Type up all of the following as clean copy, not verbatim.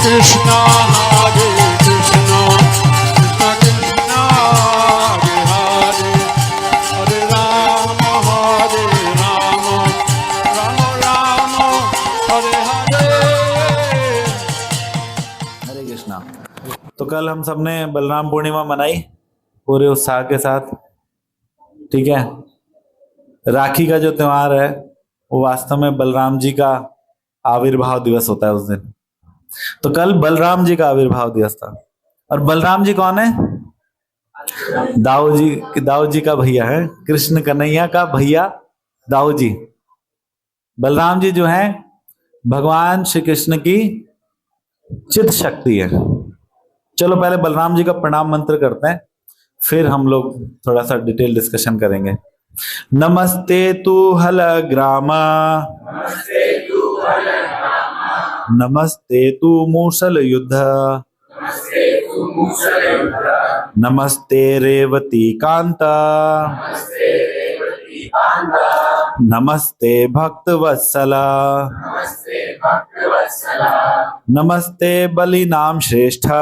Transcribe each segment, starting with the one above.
Krishna Hare Krishna Krishna Krishna Hare Hare Hare Rama Rama Rama Hare Hare। हरे कृष्णा। तो कल हम सबने बलराम पूर्णिमा मनाई पूरे उत्साह के साथ, ठीक है। राखी का जो त्योहार है वो वास्तव में बलराम जी का आविर्भाव दिवस होता है उस दिन। तो कल बलराम जी का आविर्भाव दिवस था। और बलराम जी कौन है? दाऊ जी का भैया है, कृष्ण कन्हैया का भैया दाऊ जी। बलराम जी जो है भगवान श्री कृष्ण की चित शक्ति है। चलो पहले बलराम जी का प्रणाम मंत्र करते हैं, फिर हम लोग थोड़ा सा डिटेल डिस्कशन करेंगे। नमस्ते तु हल ग्रामा, नमस्ते तु मूसल युद्ध, नमस्ते रेवती कांता, नमस्ते भक्त वत्सला, नमस्ते बलिनाम श्रेष्ठा,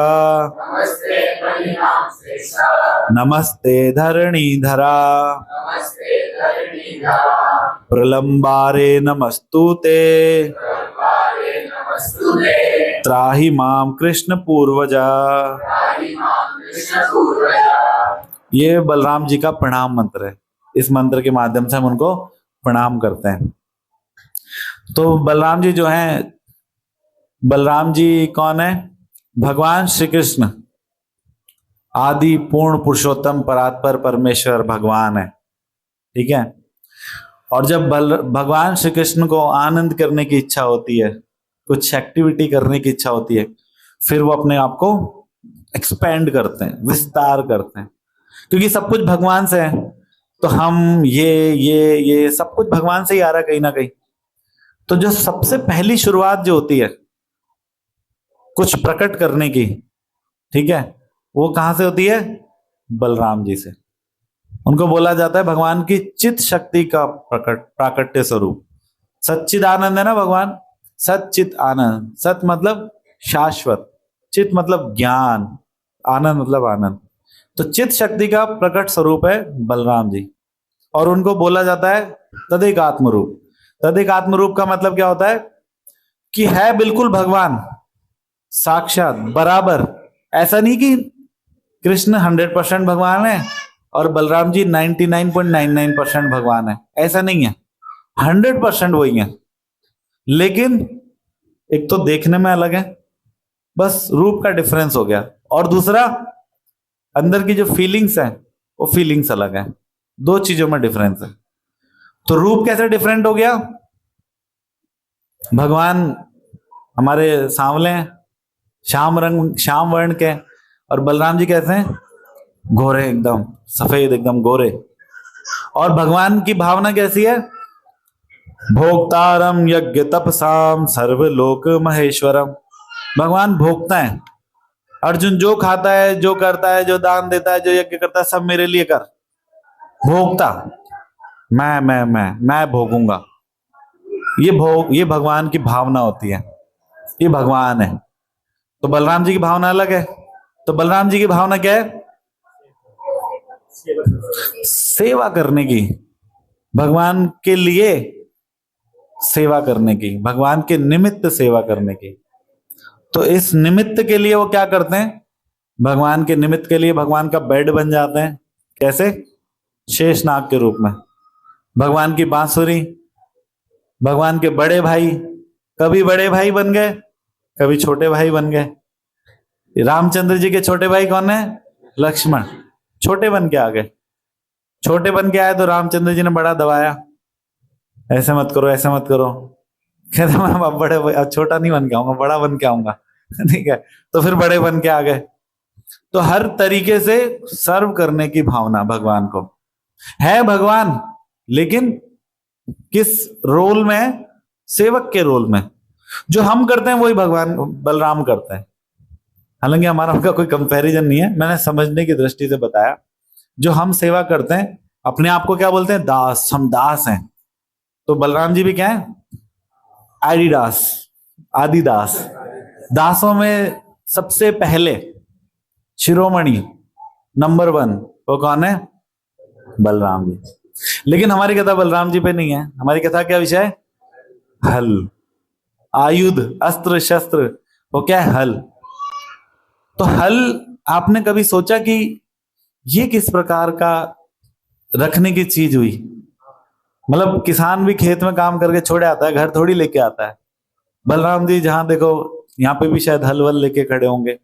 नमस्ते धरणीधरा, प्रलंबारे नमस्तुते, त्राहि माम कृष्ण पूर्वजा। ये बलराम जी का प्रणाम मंत्र है। इस मंत्र के माध्यम से हम उनको प्रणाम करते हैं। तो बलराम जी जो हैं, बलराम जी कौन है? भगवान श्री कृष्ण आदि पूर्ण पुरुषोत्तम परात्पर परमेश्वर भगवान है, ठीक है। और जब भगवान श्री कृष्ण को आनंद करने की इच्छा होती है, कुछ एक्टिविटी करने की इच्छा होती है, फिर वो अपने आप को एक्सपेंड करते हैं, विस्तार करते हैं, क्योंकि सब कुछ भगवान से है। तो हम ये सब कुछ भगवान से ही आ रहा है कहीं ना कहीं। तो जो सबसे पहली शुरुआत जो होती है कुछ प्रकट करने की, ठीक है, वो कहां से होती है? बलराम जी से। उनको बोला जाता है भगवान की चित शक्ति का प्राकट्य स्वरूप। सच्चिदानंद है ना भगवान, सच्चित आनंद। सत मतलब शाश्वत, चित मतलब ज्ञान, आनंद मतलब आनंद। तो चित शक्ति का प्रकट स्वरूप है बलराम जी। और उनको बोला जाता है तदेक आत्म रूप। तदेक आत्म रूप का मतलब क्या होता है? कि है बिल्कुल भगवान, साक्षात बराबर। ऐसा नहीं कि कृष्ण 100% भगवान है और बलराम जी 99.99% भगवान है, ऐसा नहीं है। 100% वही है, लेकिन एक तो देखने में अलग है, बस रूप का डिफरेंस हो गया। और दूसरा, अंदर की जो फीलिंग्स है वो फीलिंग्स अलग है। दो चीजों में डिफरेंस है। तो रूप कैसे डिफरेंट हो गया? भगवान हमारे सांवले हैं, श्याम वर्ण के, और बलराम जी कैसे हैं? गोरे, एकदम सफेद, एकदम गोरे। और भगवान की भावना कैसी है? भोक्तारम यज्ञ तपसाम सर्वलोक महेश्वरम। भगवान भोगता है। अर्जुन जो खाता है, जो करता है, जो दान देता है, जो यज्ञ करता है, सब मेरे लिए कर। भोगता, मैं भोगूंगा। ये भगवान की भावना होती है। ये भगवान है। तो बलराम जी की भावना अलग है। तो बलराम जी की भावना क्या है? सेवा करने की, भगवान के लिए सेवा करने की, भगवान के निमित्त सेवा करने की। तो इस निमित्त के लिए वो क्या करते हैं? भगवान के निमित्त के लिए भगवान का बेड बन जाते हैं। कैसे? शेषनाग के रूप में। भगवान की बांसुरी, भगवान के बड़े भाई, कभी बड़े भाई बन गए, कभी छोटे भाई बन गए। रामचंद्र जी के छोटे भाई कौन है? लक्ष्मण। छोटे बन के आ गए। छोटे बन के आए तो रामचंद्र जी ने बड़ा दबाया, ऐसे मत करो, ऐसे मत करो। कहते मैं अब बड़े, अब छोटा नहीं बन के आऊंगा, बड़ा बन के आऊंगा। ठीक है, तो फिर बड़े बन के आ गए। तो हर तरीके से सर्व करने की भावना भगवान को है। भगवान लेकिन किस रोल में? सेवक के रोल में। जो हम करते हैं वही भगवान बलराम करते हैं। हालांकि हमारा उनका कोई कंपैरिजन नहीं है, मैंने समझने की दृष्टि से बताया। जो हम सेवा करते हैं, अपने आप को क्या बोलते हैं? दास। हम दास हैं। तो बलराम जी भी क्या है? आदिदास, आदिदास, दासों में सबसे पहले शिरोमणि नंबर 1 वो कौन है? बलराम जी। लेकिन हमारी कथा बलराम जी पे नहीं है। हमारी कथा क्या विषय है? हल, आयुध, अस्त्र शस्त्र, वो क्या है? हल। तो हल आपने कभी सोचा कि ये किस प्रकार का रखने की चीज हुई? मतलब किसान भी खेत में काम करके छोड़े आता है, घर थोड़ी लेके आता है। बलराम जी जहां देखो, यहाँ पे भी शायद हल वल लेके खड़े होंगे,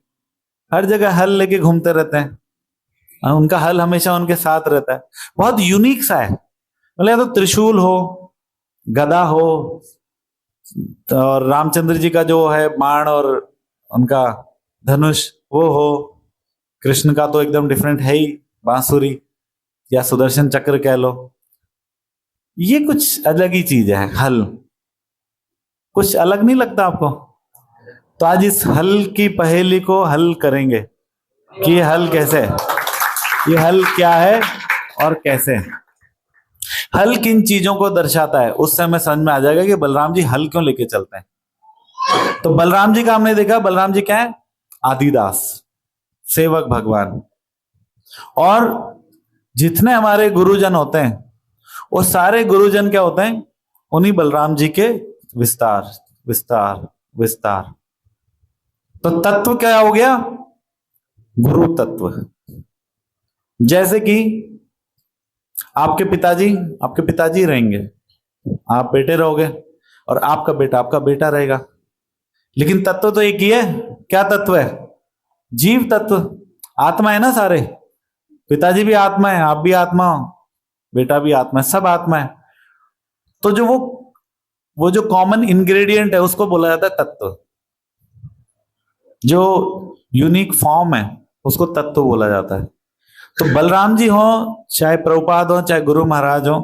हर जगह हल लेके घूमते रहते हैं। उनका हल हमेशा उनके साथ रहता है। बहुत यूनिक सा है। मतलब या तो त्रिशूल हो, गदा हो, और रामचंद्र जी का जो है बाण और उनका धनुष वो हो, कृष्ण का तो एकदम डिफरेंट है ही, बांसुरी या सुदर्शन चक्र कह लो। ये कुछ अलग ही चीज है हल। कुछ अलग नहीं लगता आपको? तो आज इस हल की पहेली को हल करेंगे कि ये हल कैसे है, ये हल क्या है और कैसे है। हल किन चीजों को दर्शाता है, उससे हमें समझ में आ जाएगा कि बलराम जी हल क्यों लेके चलते हैं। तो बलराम जी का हमने देखा, बलराम जी क्या है? आदिदास, सेवक भगवान। और जितने हमारे गुरुजन होते हैं वो सारे गुरुजन क्या होते हैं? उन्हीं बलराम जी के विस्तार विस्तार विस्तार। तो तत्व क्या हो गया? गुरु तत्व। जैसे कि आपके पिताजी रहेंगे, आप बेटे रहोगे, और आपका बेटा रहेगा। लेकिन तत्व तो एक ही है। क्या तत्व है? जीव तत्व, आत्मा है ना सारे। पिताजी भी आत्मा है, आप भी आत्मा हो, बेटा भी आत्मा है, सब आत्मा है। तो जो वो जो कॉमन इंग्रेडिएंट है उसको बोला जाता है तत्व। जो यूनिक फॉर्म है उसको तत्व बोला जाता है। तो बलराम जी हो, चाहे प्रभुपाद हो, चाहे गुरु महाराज हो,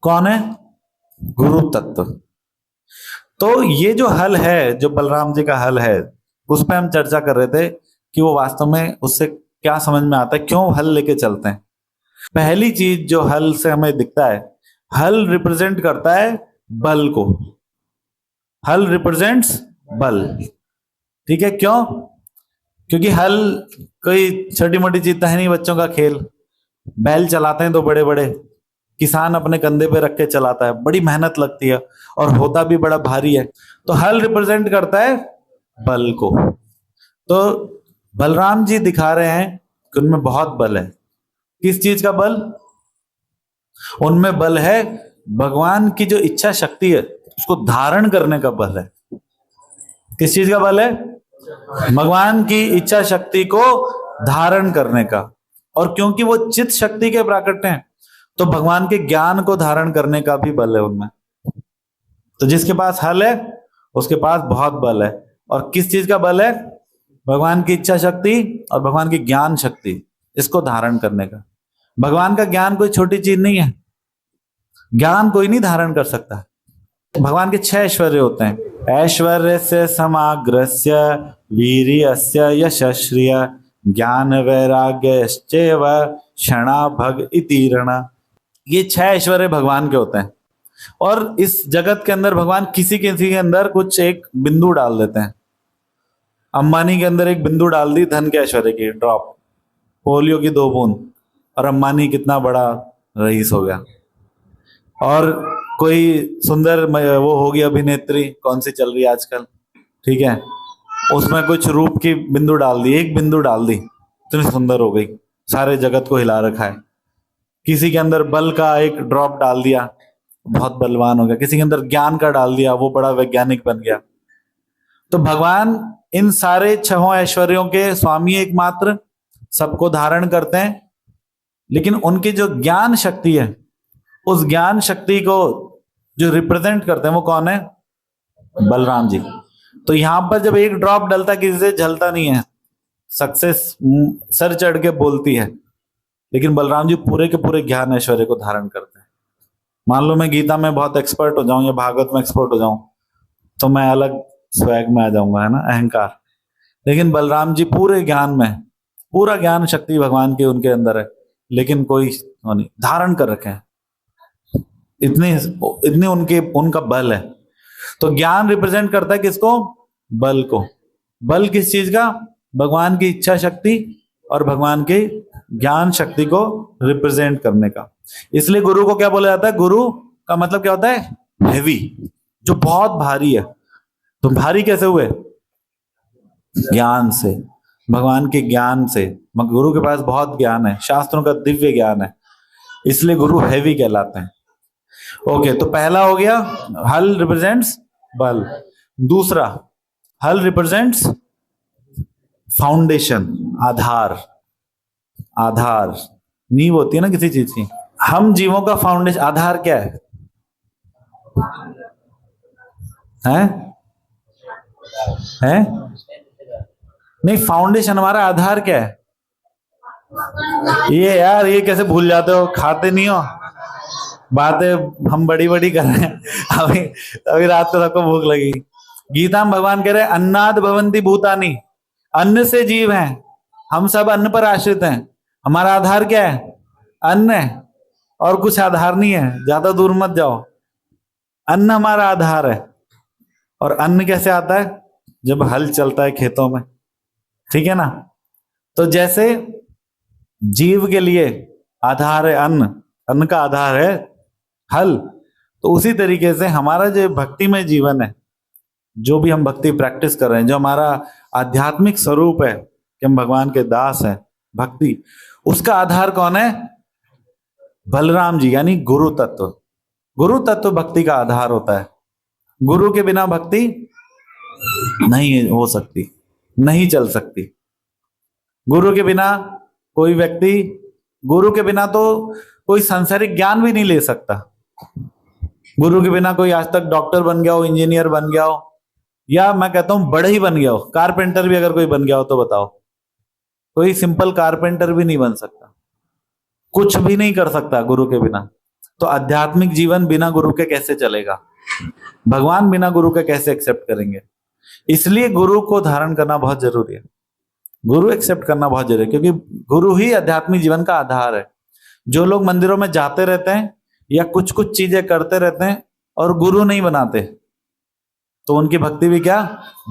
कौन है? गुरु तत्व। तो ये जो हल है, जो बलराम जी का हल है, उस पर हम चर्चा कर रहे थे कि वो वास्तव में उससे क्या समझ में आता है, क्यों हल लेके चलते हैं। पहली चीज जो हल से हमें दिखता है, हल रिप्रेजेंट करता है बल को। हल रिप्रेजेंट्स बल। ठीक है, क्यों? क्योंकि हल कोई छोटी मोटी चीज तो है नहीं, बच्चों का खेल। बैल चलाते हैं तो बड़े बड़े, किसान अपने कंधे पे रख के चलाता है, बड़ी मेहनत लगती है और होता भी बड़ा भारी है। तो हल रिप्रेजेंट करता है बल को। तो बलराम जी दिखा रहे हैं कि उनमें बहुत बल है। किस चीज का बल? उनमें बल है भगवान की जो इच्छा शक्ति है उसको धारण करने का बल है। किस चीज का बल है? भगवान की इच्छा शक्ति को धारण करने का। और क्योंकि वो चित्त शक्ति के प्राकट्य हैं तो भगवान के ज्ञान को धारण करने का भी बल है उनमें। तो जिसके पास हल है उसके पास बहुत बल है। और किस चीज का बल है? भगवान की इच्छा शक्ति और भगवान की ज्ञान शक्ति, इसको धारण करने का। भगवान का ज्ञान कोई छोटी चीज नहीं है। ज्ञान कोई नहीं धारण कर सकता। भगवान के 6 ऐश्वर्य होते हैं। ऐश्वर्य से समाग्रस्य वीर्यस्य यशस्रिय ज्ञान वैराग्यश्चैव क्षणा भग इति रण। ये 6 ऐश्वर्य भगवान के होते हैं। और इस जगत के अंदर भगवान किसी किसी के अंदर कुछ एक बिंदु डाल देते हैं। अंबानी के अंदर एक बिंदु डाल दी धन के ऐश्वर्य की, ड्रॉप, पोलियो की 2 बूंद, और अंबानी कितना बड़ा रईस हो गया। और कोई सुंदर वो होगी अभिनेत्री, कौन सी चल रही है आजकल, ठीक है, उसमें कुछ रूप की बिंदु डाल दी, एक बिंदु डाल दी, इतनी सुंदर हो गई, सारे जगत को हिला रखा है। किसी के अंदर बल का एक ड्रॉप डाल दिया, बहुत बलवान हो गया। किसी के अंदर ज्ञान का डाल दिया, वो बड़ा वैज्ञानिक बन गया। तो भगवान इन सारे 6 ऐश्वर्यों के स्वामी एकमात्र, सबको धारण करते हैं। लेकिन उनकी जो ज्ञान शक्ति है, उस ज्ञान शक्ति को जो रिप्रेजेंट करते हैं वो कौन है? बलराम जी। तो यहां पर जब एक ड्रॉप डलता किसी से जलता नहीं है, सक्सेस सर चढ़ के बोलती है। लेकिन बलराम जी पूरे के पूरे ज्ञान ऐश्वर्य को धारण करते हैं। मान लो मैं गीता में बहुत एक्सपर्ट हो जाऊं या भागवत में एक्सपर्ट हो जाऊं तो मैं अलग स्वैग में आ जाऊंगा, है ना, अहंकार। लेकिन बलराम जी पूरे ज्ञान में, पूरा ज्ञान शक्ति भगवान की उनके अंदर है, लेकिन कोई नहीं, धारण कर रखे हैं। इतने उनका बल है। तो ज्ञान रिप्रेजेंट करता है किसको? बल को। बल किस चीज का? भगवान की इच्छा शक्ति और भगवान की ज्ञान शक्ति को रिप्रेजेंट करने का। इसलिए गुरु को क्या बोला जाता है? गुरु का मतलब क्या होता है? हेवी, जो बहुत भारी है। तो भारी कैसे हुए? ज्ञान से, भगवान के ज्ञान से। गुरु के पास बहुत ज्ञान है, शास्त्रों का दिव्य ज्ञान है, इसलिए गुरु हैवी कहलाते हैं। ओके, तो पहला हो गया, हल रिप्रेजेंट्स बल। दूसरा, हल रिप्रेजेंट्स फाउंडेशन, आधार। आधार नींव होती है ना किसी चीज की। हम जीवों का फाउंडेशन, आधार क्या है? हैं? हैं? नहीं, फाउंडेशन हमारा आधार क्या है? ये यार, ये कैसे भूल जाते हो? खाते नहीं हो, बातें हम बड़ी बड़ी कर रहे हैं। अभी अभी रात को सबको भूख लगी। गीता में भगवान कह रहे हैं अन्नाद भवन्ति भूतानि, अन्न से जीव हैं, हम सब अन्न पर आश्रित हैं। हमारा आधार क्या है? अन्न है, और कुछ आधार नहीं है। ज्यादा दूर मत जाओ, अन्न हमारा आधार है। और अन्न कैसे आता है? जब हल चलता है खेतों में, ठीक है ना। तो जैसे जीव के लिए आधार है अन्न, अन्न का आधार है हल, तो उसी तरीके से हमारा जो भक्तिमय जीवन है, जो भी हम भक्ति प्रैक्टिस कर रहे हैं, जो हमारा आध्यात्मिक स्वरूप है कि हम भगवान के दास हैं, भक्ति, उसका आधार कौन है? बलराम जी, यानी गुरु तत्व। गुरु तत्व भक्ति का आधार होता है। गुरु के बिना भक्ति नहीं हो सकती, नहीं चल सकती। गुरु के बिना कोई व्यक्ति, गुरु के बिना तो कोई सांसारिक ज्ञान भी नहीं ले सकता। गुरु के बिना कोई आज तक डॉक्टर बन गया हो, इंजीनियर बन गया हो, या मैं कहता हूं बड़े ही बन गया हो, कारपेंटर भी अगर कोई बन गया हो तो बताओ, कोई सिंपल कारपेंटर भी नहीं बन सकता, कुछ भी नहीं कर सकता गुरु के बिना। तो आध्यात्मिक जीवन बिना गुरु के कैसे चलेगा? भगवान बिना गुरु के कैसे एक्सेप्ट करेंगे? इसलिए गुरु को धारण करना बहुत जरूरी है, गुरु एक्सेप्ट करना बहुत जरूरी है, क्योंकि गुरु ही आध्यात्मिक जीवन का आधार है। जो लोग मंदिरों में जाते रहते हैं या कुछ कुछ चीजें करते रहते हैं और गुरु नहीं बनाते, तो उनकी भक्ति भी क्या?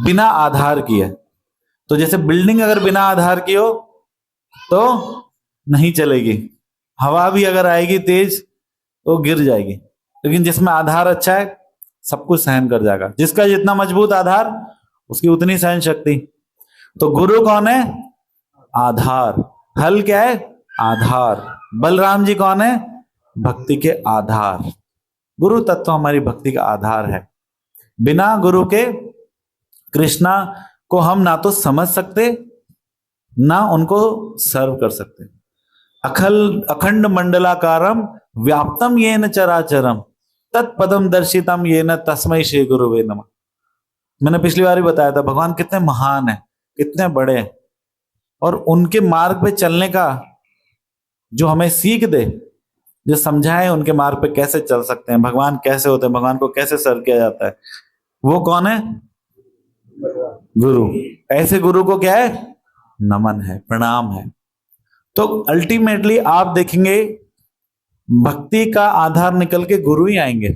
बिना आधार की है। तो जैसे बिल्डिंग अगर बिना आधार की हो तो नहीं चलेगी, हवा भी अगर आएगी तेज तो गिर जाएगी, लेकिन जिसमें आधार अच्छा है सब कुछ सहन कर जाएगा। जिसका जितना मजबूत आधार उसकी उतनी सहन शक्ति। तो गुरु कौन है? आधार। हल क्या है? आधार। बलराम जी कौन है? भक्ति के आधार। गुरु तत्व हमारी भक्ति का आधार है। बिना गुरु के कृष्णा को हम ना तो समझ सकते, ना उनको सर्व कर सकते। अखंड मंडलाकारम व्याप्तम येन चराचरम तत्पदम दर्शितम येन तस्मै श्री गुरुवे नमः। मैंने पिछली बार ही बताया था भगवान कितने महान है, कितने बड़े हैं, और उनके मार्ग पे चलने का जो हमें सीख दे, जो समझाए उनके मार्ग पे कैसे चल सकते हैं, भगवान कैसे होते हैं, भगवान को कैसे सर्व किया जाता है, वो कौन है? गुरु। ऐसे गुरु को क्या है? नमन है, प्रणाम है। तो अल्टीमेटली आप देखेंगे भक्ति का आधार निकल के गुरु ही आएंगे।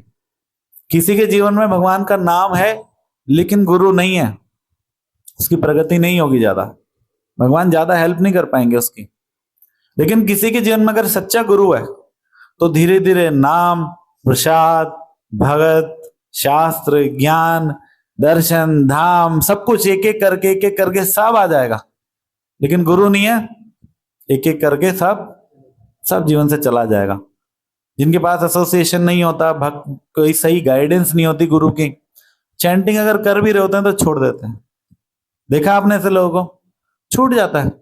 किसी के जीवन में भगवान का नाम है लेकिन गुरु नहीं है, उसकी प्रगति नहीं होगी, ज्यादा भगवान ज्यादा हेल्प नहीं कर पाएंगे उसकी। लेकिन किसी के जीवन में अगर सच्चा गुरु है तो धीरे धीरे नाम, प्रसाद, भगत, शास्त्र, ज्ञान, दर्शन, धाम, सब कुछ एक एक करके सब आ जाएगा। लेकिन गुरु नहीं है, एक एक करके सब जीवन से चला जाएगा। जिनके पास एसोसिएशन नहीं होता, कोई सही गाइडेंस नहीं होती गुरु की, चैंटिंग अगर कर भी रहे होते हैं तो छोड़ देते हैं। देखा आपने ऐसे लोगों को? छूट जाता है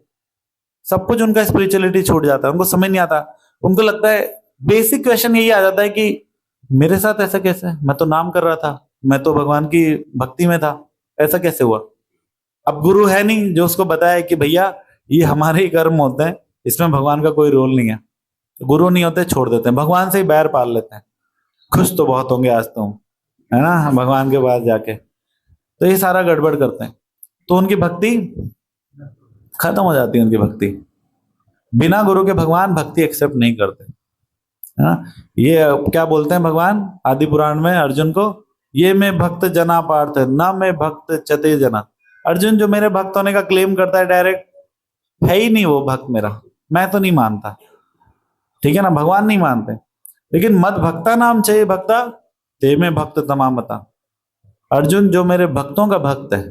सब कुछ, उनका स्पिरिचुअलिटी छूट जाता है, उनको समझ नहीं आता। उनको लगता है, बेसिक क्वेश्चन यही आ जाता है कि मेरे साथ ऐसा कैसे? मैं तो नाम कर रहा था, मैं तो भगवान की भक्ति में था, ऐसा कैसे हुआ? अब गुरु है नहीं जो उसको बताया कि भैया ये हमारे ही कर्म होते हैं, इसमें भगवान का कोई रोल नहीं है। गुरु नहीं होते, छोड़ देते हैं, भगवान से ही बैर पाल लेते हैं। खुश तो बहुत होंगे आज तो, है ना, भगवान के पास जाके। तो ये सारा गड़बड़ करते हैं, तो उनकी भक्ति खत्म हो जाती है। उनकी भक्ति बिना गुरु के भगवान भक्ति एक्सेप्ट नहीं करते, है ना। ये क्या बोलते हैं भगवान आदि पुराण में अर्जुन को? ये मैं भक्त जना पार्थ न मैं भक्त चते जना। अर्जुन जो मेरे भक्त होने का क्लेम करता है डायरेक्ट, है ही नहीं वो भक्त मेरा, मैं तो नहीं मानता, ठीक है ना, भगवान नहीं मानते। लेकिन मद भक्ता नाम चाहिए भक्ता ते में भक्त तमामता। अर्जुन जो मेरे भक्तों का भक्त है,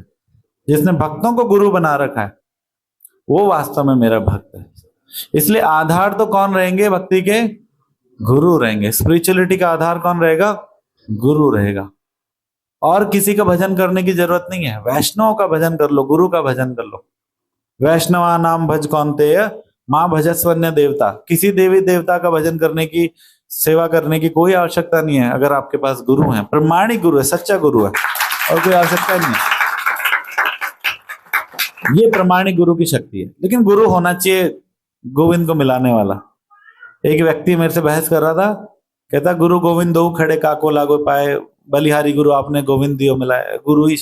जिसने भक्तों को गुरु बना रखा है, वो वास्तव में मेरा भक्त है। इसलिए आधार तो कौन रहेंगे भक्ति के? गुरु रहेंगे। स्पिरिचुअलिटी का आधार कौन रहेगा? गुरु रहेगा। और किसी का भजन करने की जरूरत नहीं है। वैष्णव का भजन कर लो, गुरु का भजन कर लो। वैष्णवा नाम भज कौन्तेय मां भजस्वन्य देवता। किसी देवी देवता का भजन करने की, सेवा करने की कोई आवश्यकता नहीं है अगर आपके पास गुरु है, प्रमाणिक गुरु है, सच्चा गुरु है, और कोई आवश्यकता नहीं है। ये प्रमाणिक गुरु की शक्ति है। लेकिन गुरु होना चाहिए गोविंद को मिलाने वाला। एक व्यक्ति मेरे से बहस कर रहा था, कहता गुरु गोविंद दो खड़े काको लागो पाए, बलिहारी गुरु आपने गोविंद दियो मिलाए, गुरु ही।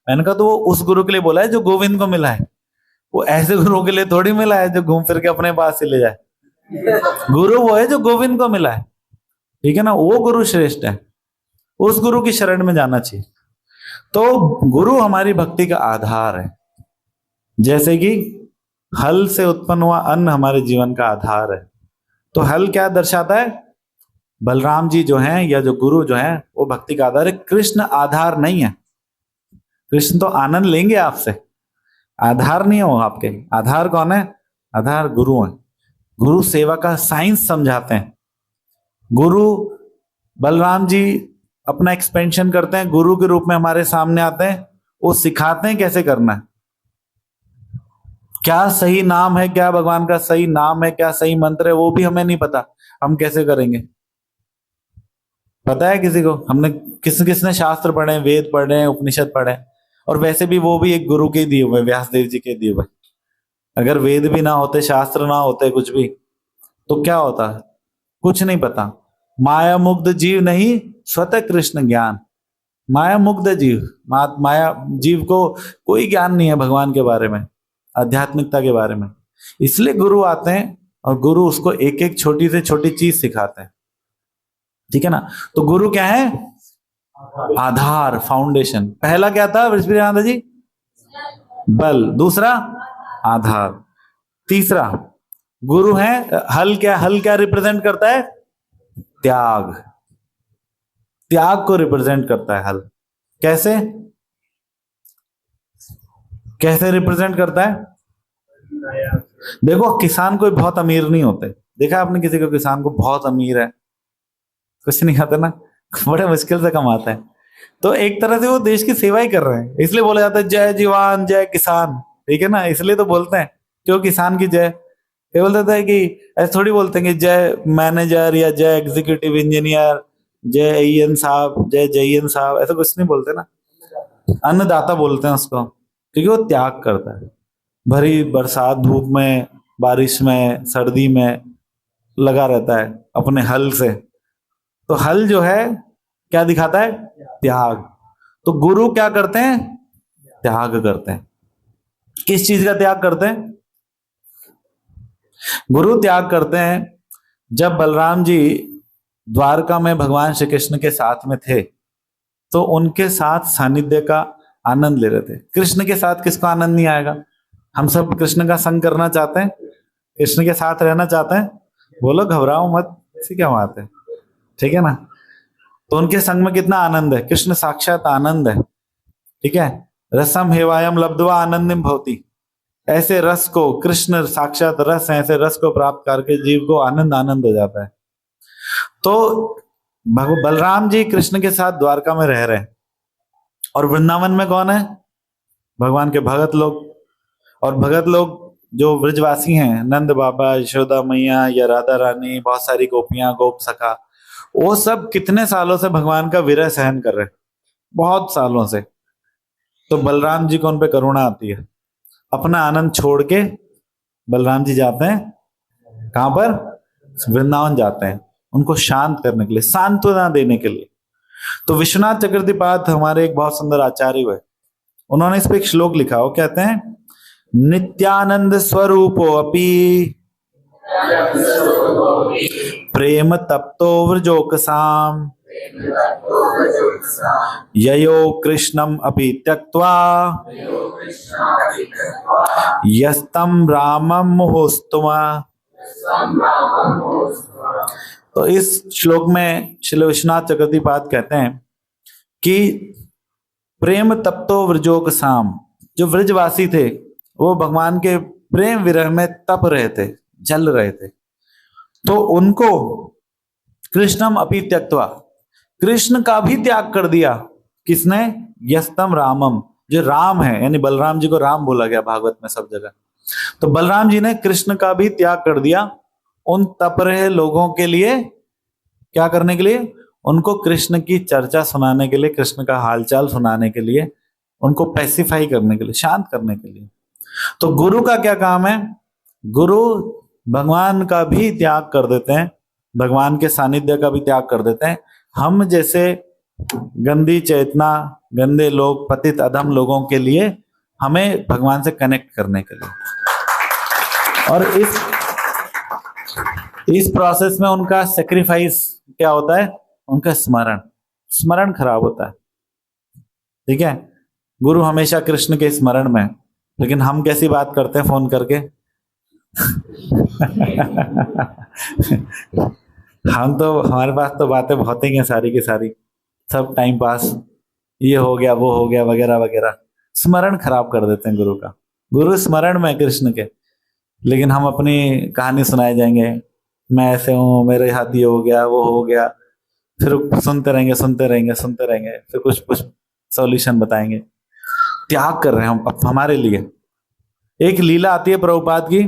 मैंने कहा तो वो उस गुरु के लिए बोला है जो गोविंद को मिला है, वो ऐसे गुरु के लिए थोड़ी मिला है जो घूम फिर के अपने पास से ले जाए। गुरु वो है जो गोविंद को मिला है, ठीक है ना, वो गुरु श्रेष्ठ है, उस गुरु की शरण में जाना चाहिए। तो गुरु हमारी भक्ति का आधार है। जैसे कि हल से उत्पन्न हुआ अन्न हमारे जीवन का आधार है। तो हल क्या दर्शाता है? बलराम जी जो हैं या जो गुरु जो हैं वो भक्ति का आधार है। कृष्ण आधार नहीं है। कृष्ण तो आनंद लेंगे आपसे, आधार नहीं हो आपके। आधार कौन है? आधार गुरु है। गुरु सेवा का साइंस समझाते हैं। गुरु बलराम जी अपना एक्सपेंशन करते हैं, गुरु के रूप में हमारे सामने आते हैं, वो सिखाते हैं कैसे करना है, क्या सही नाम है, क्या भगवान का सही नाम है, क्या सही मंत्र है, वो भी हमें नहीं पता, हम कैसे करेंगे? पता है किसी को? हमने किसने शास्त्र पढ़े, वेद पढ़े, उपनिषद पढ़े, और वैसे भी वो भी एक गुरु के दिए हुए, व्यास देव जी के दिए हुए। अगर वेद भी ना होते, शास्त्र ना होते, कुछ भी, तो क्या होता? कुछ नहीं पता। माया मुग्ध जीव नहीं स्वतः कृष्ण ज्ञान। माया मुग्ध जीव, माया जीव को कोई ज्ञान नहीं है भगवान के बारे में, आध्यात्मिकता के बारे में। इसलिए गुरु आते हैं और गुरु उसको एक एक छोटी से छोटी चीज सिखाते हैं, ठीक है ना। तो गुरु क्या है? आधार, फाउंडेशन। पहला क्या था विश्वनाथ जी? बल। दूसरा आधार। तीसरा गुरु है हल। क्या हल क्या रिप्रेजेंट करता है? त्याग। त्याग को रिप्रेजेंट करता है हल। कैसे कैसे रिप्रेजेंट करता है? देखो किसान कोई बहुत अमीर नहीं होते। देखा आपने किसी को किसान को बहुत अमीर है? कुछ नहीं आता ना, बड़े मुश्किल से कमाता है। तो एक तरह से वो देश की सेवा ही कर रहे हैं, इसलिए बोला जाता है जय जवान जय किसान, ठीक है ना। इसलिए तो बोलते हैं क्यों किसान की जय। ये बोलते है कि ऐसे थोड़ी बोलते हैं कि जय मैनेजर या जय एग्जीक्यूटिव इंजीनियर, जय एन साहब, जय जयन साहब, ऐसा कुछ नहीं बोलते ना। अन्नदाता बोलते हैं उसको, क्योंकि वो त्याग करता है। भरी बरसात धूप में, बारिश में, सर्दी में लगा रहता है अपने हल से। तो हल जो है क्या दिखाता है? त्याग। तो गुरु क्या करते हैं? त्याग करते हैं। किस चीज का त्याग करते हैं? गुरु त्याग करते हैं। जब बलराम जी द्वारका में भगवान श्री कृष्ण के साथ में थे तो उनके साथ सानिध्य का आनंद ले रहे थे। कृष्ण के साथ किसको आनंद नहीं आएगा? हम सब कृष्ण का संग करना चाहते हैं, कृष्ण के साथ रहना चाहते हैं। बोलो घबराओ मत, ऐसी क्या बात है, ठीक है ना। तो उनके संग में कितना आनंद है। कृष्ण साक्षात आनंद है, ठीक है। रसम हेवायम लब्ध्वा आनंदिम भवति। ऐसे रस को, कृष्ण साक्षात रस है, ऐसे रस को प्राप्त करके जीव को आनंद आनंद हो जाता है। तो बलराम जी कृष्ण के साथ द्वारका में रह रहे हैं, और वृंदावन में कौन है? भगवान के भगत लोग। और भगत लोग जो ब्रजवासी हैं, नंद बाबा, यशोदा मैया या राधा रानी, बहुत सारी गोपियां, गोप सखा, वो सब कितने सालों से भगवान का विरह सहन कर रहे हैं, बहुत सालों से। तो बलराम जी को उन पे करुणा आती है। अपना आनंद छोड़ के बलराम जी जाते हैं कहां पर? वृंदावन जाते हैं, उनको शांत करने के लिए, सांत्वना देने के लिए। तो विश्वनाथ चक्रवर्ती हमारे एक बहुत सुंदर आचार्य हुए, उन्होंने इस पे एक श्लोक लिखा। वो कहते हैं नित्यानंद स्वरूपो अपि प्रेम तप्तो व्रजोकसाम ययो कृष्णम अपि त्यक्त्वा यस्तम रामम मुहुस्तुमा। तो इस श्लोक में श्री विश्वनाथ चक्रवर्तीपाद कहते हैं कि प्रेम तप्तो व्रजोग साम, जो व्रजवासी थे वो भगवान के प्रेम विरह में तप रहे थे, जल रहे थे। तो उनको कृष्णम अपि त्यक्त्वा, कृष्ण का भी त्याग कर दिया। किसने? यस्तम रामम, जो राम है, यानी बलराम जी को राम बोला गया भागवत में सब जगह। तो बलराम जी ने कृष्ण का भी त्याग कर दिया उन तप रहे लोगों के लिए। क्या करने के लिए? उनको कृष्ण की चर्चा सुनाने के लिए, कृष्ण का हालचाल सुनाने के लिए, उनको पैसिफाई करने के लिए, शांत करने के लिए। तो गुरु का क्या काम है? गुरु भगवान का भी त्याग कर देते हैं, भगवान के सानिध्य का भी त्याग कर देते हैं। हम जैसे गंदी चेतना, गंदे लोग, पतित अधम लोगों के लिए, हमें भगवान से कनेक्ट करने के लिए। और इस प्रोसेस में उनका सेक्रीफाइस क्या होता है? उनका स्मरण खराब होता है। ठीक है, गुरु हमेशा कृष्ण के स्मरण में, लेकिन हम कैसी बात करते हैं फोन करके। हम तो, हमारे पास तो बातें बहुत ही हैं, सारी की सारी, सब टाइम पास, ये हो गया वो हो गया वगैरह वगैरह। स्मरण खराब कर देते हैं गुरु का। गुरु स्मरण में कृष्ण के, लेकिन हम अपनी कहानी सुनाए जाएंगे, मैं ऐसे हूं, मेरे हाथ ये हो गया वो हो गया, फिर सुनते रहेंगे, फिर कुछ सॉल्यूशन बताएंगे। त्याग कर रहे हैं हम हमारे लिए। एक लीला आती है प्रभुपाद की,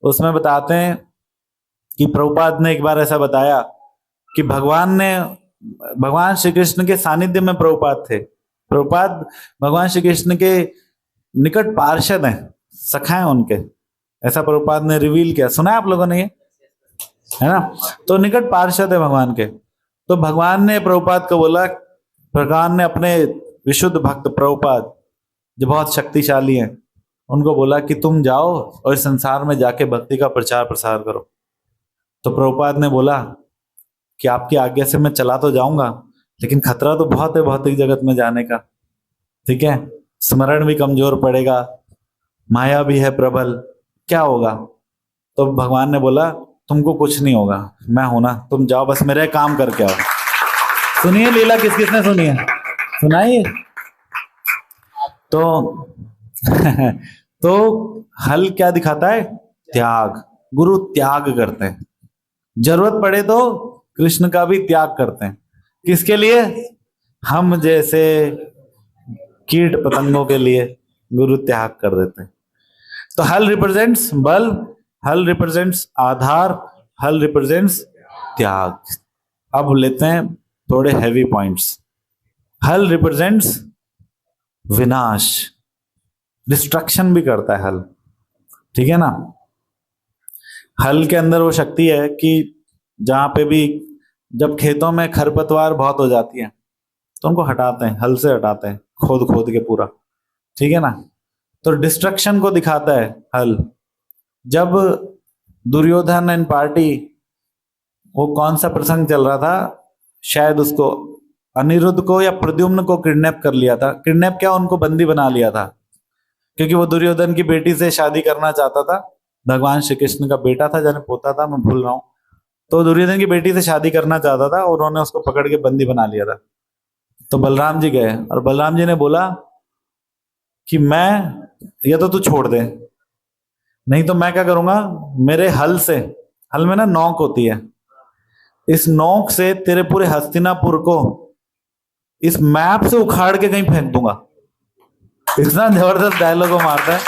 उसमें बताते हैं कि प्रभुपाद ने एक बार ऐसा बताया कि भगवान श्री कृष्ण के सानिध्य में प्रभुपाद थे। प्रभुपाद भगवान श्री कृष्ण के निकट पार्षद हैं, सखा हैं उनके, ऐसा प्रभुपाद ने रिवील किया। सुना है आप लोगों ने ये, है ना? तो निकट पार्षद है भगवान के। तो भगवान ने प्रभुपाद को बोला, भगवान ने अपने विशुद्ध भक्त प्रभुपाद जो बहुत शक्तिशाली हैं उनको बोला कि तुम जाओ और इस संसार में जाके भक्ति का प्रचार प्रसार करो। तो प्रभुपाद ने बोला कि आपकी आज्ञा से मैं चला तो जाऊंगा, लेकिन खतरा तो बहुत है भौतिक जगत में जाने का। ठीक है, स्मरण भी कमजोर पड़ेगा, माया भी है प्रबल, क्या होगा? तो भगवान ने बोला तुमको कुछ नहीं होगा, मैं हूं ना, तुम जाओ, बस मेरे काम करके आओ। सुनिए लीला, किस किसने सुनी है? सुनाइए। तो हल क्या दिखाता है? त्याग। गुरु त्याग करते हैं, जरूरत पड़े तो कृष्ण का भी त्याग करते हैं। किसके लिए? हम जैसे कीट पतंगों के लिए गुरु त्याग कर देते हैं। तो हल रिप्रेजेंट्स बल, हल रिप्रेजेंट्स आधार, हल रिप्रेजेंट्स त्याग। अब लेते हैं थोड़े हैवी पॉइंट्स। हल रिप्रेजेंट्स विनाश, डिस्ट्रक्शन भी करता है हल। ठीक है ना? हल के अंदर वो शक्ति है कि जहां पे भी, जब खेतों में खरपतवार बहुत हो जाती है तो उनको हटाते हैं, हल से हटाते हैं, खोद खोद के पूरा। ठीक है ना? तो डिस्ट्रक्शन को दिखाता है हल। जब दुर्योधन एंड पार्टी, वो कौन सा प्रसंग चल रहा था, शायद उसको अनिरुद्ध को या प्रद्युम्न को किडनैप कर लिया था। किडनैप क्या, उनको बंदी बना लिया था, क्योंकि वो दुर्योधन की बेटी से शादी करना चाहता था। भगवान श्री कृष्ण का बेटा था, जाने पोता था, मैं भूल रहा हूं। तो दुर्योधन की बेटी से शादी करना चाहता था, उन्होंने उसको पकड़ के बंदी बना लिया था। तो बलराम जी गए और बलराम जी ने बोला कि मैं, या तो तू छोड़ दे, नहीं तो मैं क्या करूंगा, मेरे हल से, हल में ना नोक होती है, इस नोक से तेरे पूरे हस्तिनापुर को इस मैप से उखाड़ के कहीं फेंक दूंगा। इतना जबरदस्त डायलॉग वो मारता है,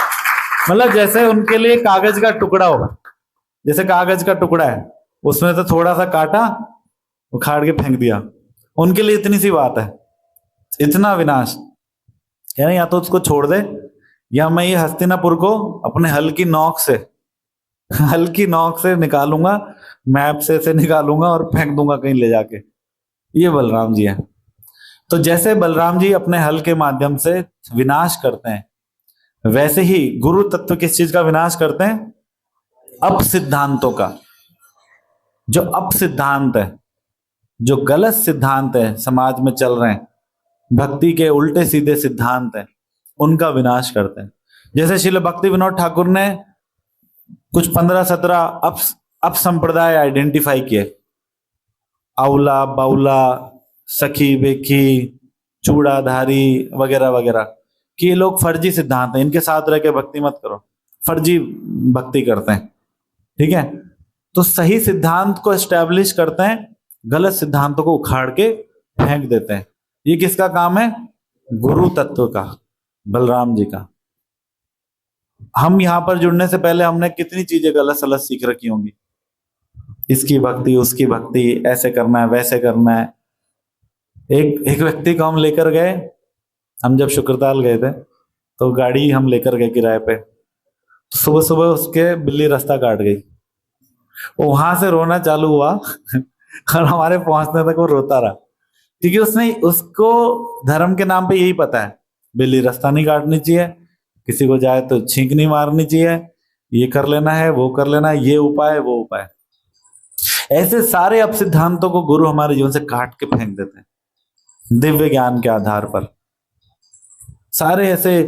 मतलब जैसे उनके लिए कागज का टुकड़ा होगा, जैसे कागज का टुकड़ा है, उसमें से थोड़ा सा काटा, उखाड़ के फेंक दिया। उनके लिए इतनी सी बात है, इतना विनाश। कह रहे या तो उसको छोड़ दे, या मैं ये हस्तिनापुर को अपने हल की नोक से निकालूंगा, मैप से निकालूंगा और फेंक दूंगा कहीं ले जाके। ये बलराम जी है। तो जैसे बलराम जी अपने हल के माध्यम से विनाश करते हैं, वैसे ही गुरु तत्व किस चीज का विनाश करते हैं? अप सिद्धांतों का। जो अप सिद्धांत है, जो गलत सिद्धांत है समाज में चल रहे हैं, भक्ति के उल्टे सीधे सिद्धांत हैं, उनका विनाश करते हैं। जैसे श्रील भक्ति विनोद ठाकुर ने कुछ 15-17 अप संप्रदाय आइडेंटिफाई किए, आउला बाउला, सखी बेखी, चूड़ाधारी वगैरह वगैरह, कि ये लोग फर्जी सिद्धांत हैं, इनके साथ रह के भक्ति मत करो, फर्जी भक्ति करते हैं। ठीक है, तो सही सिद्धांत को एस्टेब्लिश करते हैं, गलत सिद्धांतों को उखाड़ के फेंक देते हैं। ये किसका काम है? गुरु तत्व का, बलराम जी का। हम यहां पर जुड़ने से पहले हमने कितनी चीजें गलत सलत सीख रखी होंगी, इसकी भक्ति उसकी भक्ति, ऐसे करना है वैसे करना है। एक व्यक्ति को हम लेकर गए, हम जब शुक्रताल गए थे तो गाड़ी हम लेकर गए किराए पे, तो सुबह सुबह उसके बिल्ली रास्ता काट गई, वो वहां से रोना चालू हुआ और हमारे पहुंचने तक वो रोता रहा, क्योंकि उसने उसको धर्म के नाम पे यही पता है, बिल्ली रास्ता नहीं काटनी चाहिए, किसी को जाए तो छींक नहीं मारनी चाहिए, ये कर लेना है वो कर लेना है, ये उपाय वो उपाय। ऐसे सारे अपसिद्धांतों को गुरु हमारे जीवन से काट के फेंक देते हैं दिव्य ज्ञान के आधार पर। सारे ऐसे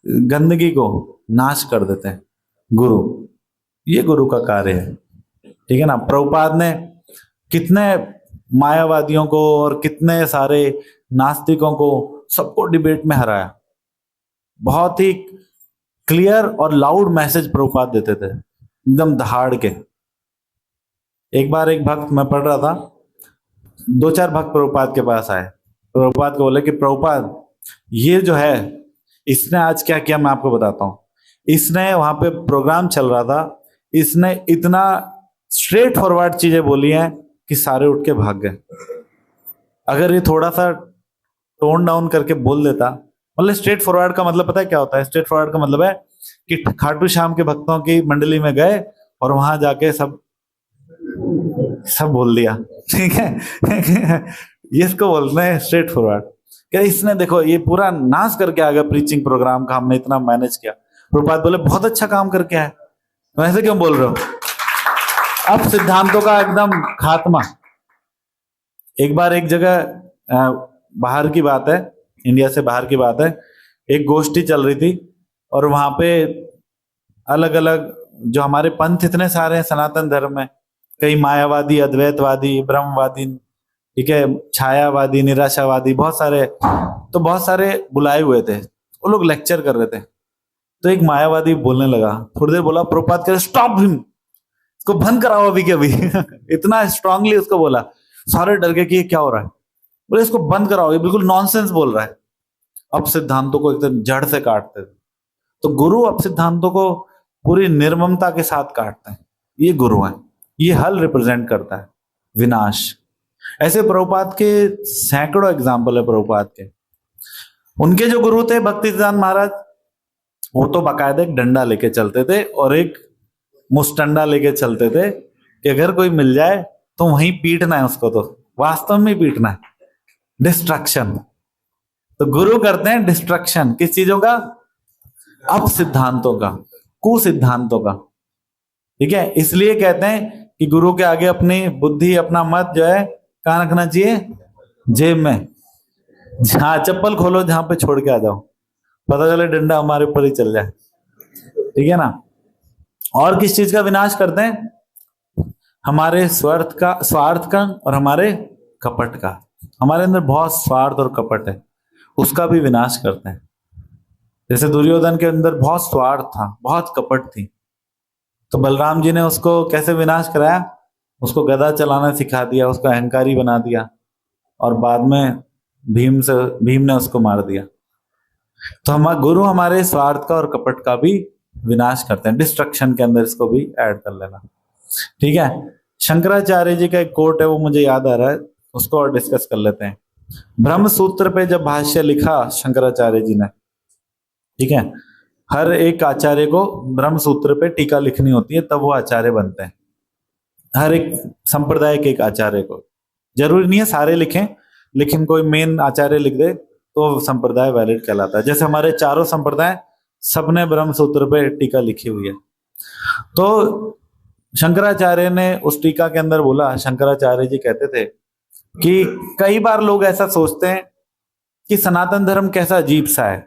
गंदगी को नाश कर देते हैं गुरु, ये गुरु का कार्य है। ठीक है ना। प्रभुपाद ने कितने मायावादियों को और कितने सारे नास्तिकों को, सबको डिबेट में हराया। बहुत ही क्लियर और लाउड मैसेज प्रभुपाद देते थे, एकदम दहाड़ के। एक बार एक भक्त, मैं पढ़ रहा था, 2-4 भक्त प्रभुपाद के पास आए, प्रभुपाद को बोले कि प्रभुपाद ये जो है इसने आज क्या किया मैं आपको बताता हूँ। इसने वहां पे प्रोग्राम चल रहा था, इसने इतना स्ट्रेट फॉरवर्ड चीजें बोली हैं कि सारे उठ के भाग गए। अगर ये थोड़ा सा टोन डाउन करके बोल देता, मतलब स्ट्रेट फॉरवर्ड का मतलब पता है क्या होता है? स्ट्रेट फॉरवर्ड का मतलब है कि खाटू श्याम के भक्तों की मंडली में गए और वहां जाके सब बोल दिया। ठीक है ये इसको बोलते हैं स्ट्रेट फॉरवर्ड। क्या इसने देखो ये पूरा नाश करके आ गया प्रीचिंग प्रोग्राम का, हमने इतना मैनेज किया। प्रभुपाद बोले बहुत अच्छा काम करके आए, वैसे क्यों बोल रहे हो? अब सिद्धांतों का एकदम खात्मा। एक बार एक जगह बाहर की बात है, इंडिया से बाहर की बात है, एक गोष्ठी चल रही थी और वहां पे अलग अलग जो हमारे पंथ इतने सारे हैं सनातन धर्म में, कई मायावादी, अद्वैतवादी, ब्रह्मवादी, ठीक है, छायावादी, निराशावादी, बहुत सारे, तो बहुत सारे बुलाए हुए थे, वो लोग लेक्चर कर रहे थे। तो एक मायावादी बोलने लगा, थोड़ी देर बोला, प्रभुपाद कह स्टॉप हिम, इसको बंद कराओ अभी के अभी। इतना स्ट्रांगली उसको बोला, सारे डर गए कि ये क्या हो रहा है। बोले इसको बंद कराओ, ये बिल्कुल नॉनसेंस बोल रहा है। अब सिद्धांतों को एकदम जड़ से काटते थे। तो गुरु अब सिद्धांतों को पूरी निर्ममता के साथ काटते हैं। ये गुरु है, ये हल रिप्रेजेंट करता है, विनाश। ऐसे प्रभुपाद के सैकड़ों एग्जाम्पल है प्रभुपाद के। उनके जो गुरु थे भक्ति सिद्धांत महाराज, वो तो बाकायदा एक डंडा लेके चलते थे और एक मुस्टंडा लेके चलते थे कि अगर कोई मिल जाए तो वहीं पीटना है उसको, तो वास्तव में पीटना है, डिस्ट्रक्शन। तो गुरु करते हैं डिस्ट्रक्शन किस चीजों का? अब सिद्धांतों का, कुसिद्धांतों का। ठीक है, इसलिए कहते हैं कि गुरु के आगे अपनी बुद्धि, अपना मत जो है कहाँ रखना चाहिए? जेब में। जहां चप्पल खोलो, जहां पे छोड़ के आ जाओ, पता चले डंडा हमारे ऊपर ही चल जाए। ठीक है ना। और किस चीज का विनाश करते हैं? हमारे स्वार्थ का और हमारे कपट का। हमारे अंदर बहुत स्वार्थ और कपट है, उसका भी विनाश करते हैं। जैसे दुर्योधन के अंदर बहुत स्वार्थ था, बहुत कपट थी, तो बलराम जी ने उसको कैसे विनाश कराया? उसको गदा चलाना सिखा दिया, उसको अहंकारी बना दिया और बाद में भीम ने उसको मार दिया। तो हमारे गुरु हमारे स्वार्थ का और कपट का भी विनाश करते हैं। डिस्ट्रक्शन के अंदर इसको भी ऐड कर लेना। ठीक है। शंकराचार्य जी का एक कोट है, वो मुझे याद आ रहा है, उसको और डिस्कस कर लेते हैं। ब्रह्म सूत्र पे जब भाष्य लिखा शंकराचार्य जी ने, ठीक है, हर एक आचार्य को ब्रह्म सूत्र पे टीका लिखनी होती है, तब वो आचार्य बनते हैं। हर एक संप्रदाय के एक आचार्य को, जरूरी नहीं है सारे लिखें, लेकिन कोई मेन आचार्य लिख दे तो संप्रदाय वैलिड कहलाता है। जैसे हमारे चारों संप्रदाय सबने ब्रह्म सूत्र पे टीका लिखी हुई है। तो शंकराचार्य ने उस टीका के अंदर बोला, शंकराचार्य जी कहते थे, कि कई बार लोग ऐसा सोचते हैं कि सनातन धर्म कैसा अजीब सा है,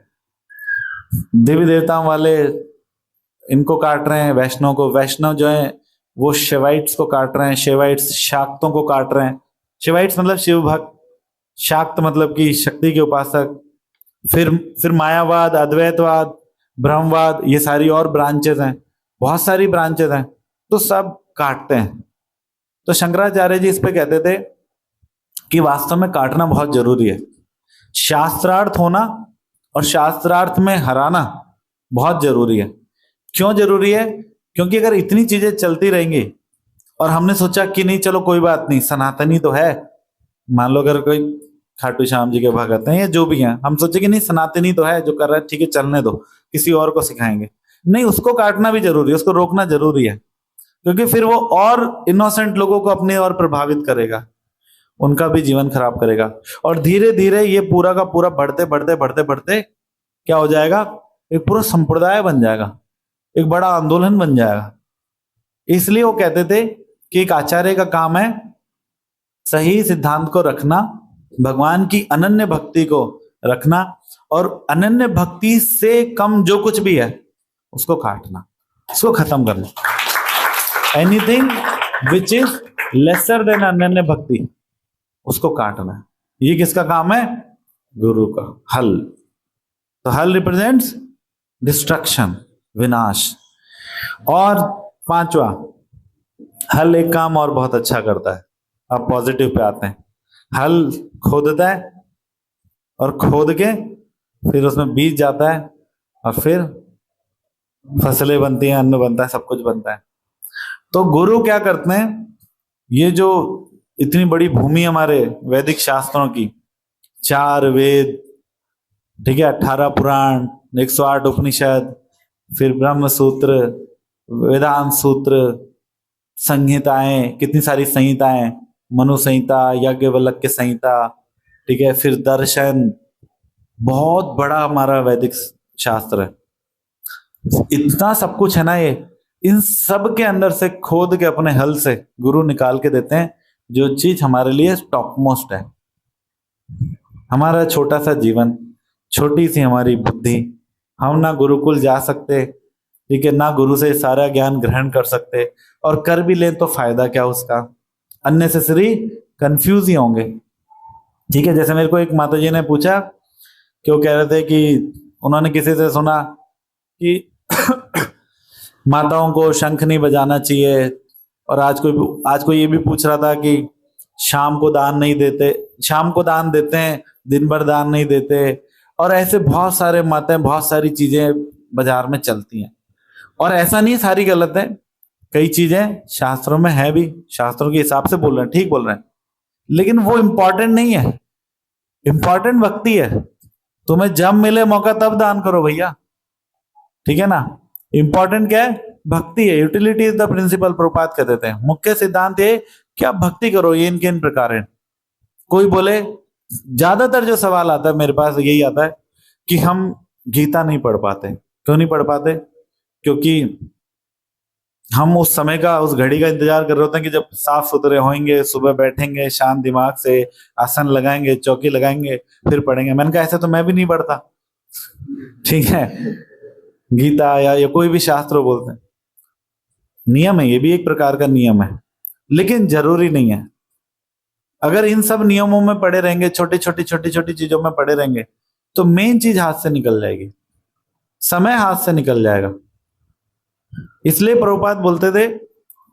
देवी देवताओं वाले इनको काट रहे हैं, वैष्णव को, वैष्णव जो है वो शिवाइट्स को काट रहे हैं, शिवाइट्स शाक्तों को काट रहे हैं। शिवाइट्स मतलब शिव भक्त, शाक्त मतलब कि शक्ति के उपासक। फिर मायावाद, अद्वैतवाद, ब्रह्मवाद, ये सारी और ब्रांचेस हैं, बहुत सारी ब्रांचेस हैं, तो सब काटते हैं। तो शंकराचार्य जी इस पे कहते थे कि वास्तव में काटना बहुत जरूरी है, शास्त्रार्थ होना और शास्त्रार्थ में हराना बहुत जरूरी है। क्यों जरूरी है? क्योंकि अगर इतनी चीजें चलती रहेंगी और हमने सोचा कि नहीं चलो कोई बात नहीं, सनातनी तो है, मान लो अगर कोई खाटू श्याम जी के भगत हैं या जो भी हैं, हम सोचे कि नहीं सनातनी तो है जो कर रहा है, ठीक है चलने दो, किसी और को सिखाएंगे। नहीं, उसको काटना भी जरूरी है, उसको रोकना जरूरी है, क्योंकि फिर वो और इनोसेंट लोगों को अपने और प्रभावित करेगा, उनका भी जीवन खराब करेगा। और धीरे धीरे ये पूरा का पूरा बढ़ते बढ़ते बढ़ते बढ़ते क्या हो जाएगा, एक पूरा संप्रदाय बन जाएगा, एक बड़ा आंदोलन बन जाएगा। इसलिए वो कहते थे कि एक आचार्य का काम है सही सिद्धांत को रखना, भगवान की अनन्य भक्ति को रखना, और अनन्य भक्ति से कम जो कुछ भी है उसको काटना, उसको खत्म करना। Anything which is lesser than अनन्य भक्ति, उसको काटना। ये किसका काम है? गुरु का। हल, तो हल रिप्रेजेंट्स डिस्ट्रक्शन, विनाश। और पांचवा, हल एक काम और बहुत अच्छा करता है। अब पॉजिटिव पे आते हैं। हल खोदता है और खोद के फिर उसमें बीज जाता है और फिर फसलें बनती हैं, अन्न बनता है, सब कुछ बनता है। तो गुरु क्या करते हैं, ये जो इतनी बड़ी भूमि हमारे वैदिक शास्त्रों की, 4 वेद, ठीक है, 18 पुराण, 108 उपनिषद, फिर ब्रह्म सूत्र, वेदांत सूत्र, संहिताएं, कितनी सारी संहिताएं, मनु संहिता, याज्ञवल्क्य संहिता, ठीक है, फिर दर्शन, बहुत बड़ा हमारा वैदिक शास्त्र है। इतना सब कुछ है ना, ये इन सब के अंदर से खोद के अपने हल से गुरु निकाल के देते हैं जो चीज हमारे लिए टॉप मोस्ट है। हमारा छोटा सा जीवन, छोटी सी हमारी बुद्धि, हम ना गुरुकुल जा सकते, ठीक है, ना गुरु से सारा ज्ञान ग्रहण कर सकते, और कर भी लें तो फायदा क्या उसका, अननेसेसरी कंफ्यूज ही होंगे। ठीक है, जैसे मेरे को एक माता जी ने पूछा कि वो कह रहे थे कि उन्होंने किसी से सुना कि माताओं को शंख नहीं बजाना चाहिए, और आज कोई ये भी पूछ रहा था कि शाम को दान नहीं देते, शाम को दान देते हैं, दिन भर दान नहीं देते, और ऐसे बहुत सारे मतें, बहुत सारी चीजें बाजार में चलती हैं। और ऐसा नहीं सारी गलत है, कई चीजें शास्त्रों में है भी, शास्त्रों के हिसाब से बोल रहे हैं, ठीक बोल रहे हैं, लेकिन वो इंपॉर्टेंट नहीं है। इंपॉर्टेंट भक्ति है। तुम्हें जब मिले मौका तब दान करो भैया, ठीक है ना। इंपॉर्टेंट क्या है? भक्ति है। Utility is the principal, Prabhupada कहते थे। मुख्य सिद्धांत ये कि आप भक्ति करो, ये इनके इन प्रकार है। कोई बोले, ज्यादातर जो सवाल आता है मेरे पास यही आता है कि हम गीता नहीं पढ़ पाते। क्यों नहीं पढ़ पाते? क्योंकि हम उस समय का, उस घड़ी का इंतजार कर रहे होते हैं कि जब साफ सुथरे होंगे, सुबह बैठेंगे शांत दिमाग से, आसन लगाएंगे, चौकी लगाएंगे, फिर पढ़ेंगे। मैंने कहा ऐसे तो मैं भी नहीं पढ़ता, ठीक है। गीता या कोई भी शास्त्र बोलते हैं, नियम है, ये भी एक प्रकार का नियम है, लेकिन जरूरी नहीं है। अगर इन सब नियमों में पड़े रहेंगे, छोटी छोटी चीजों में पड़े रहेंगे, तो मेन चीज हाथ से निकल जाएगी, समय हाथ से निकल जाएगा। इसलिए प्रभुपाद बोलते थे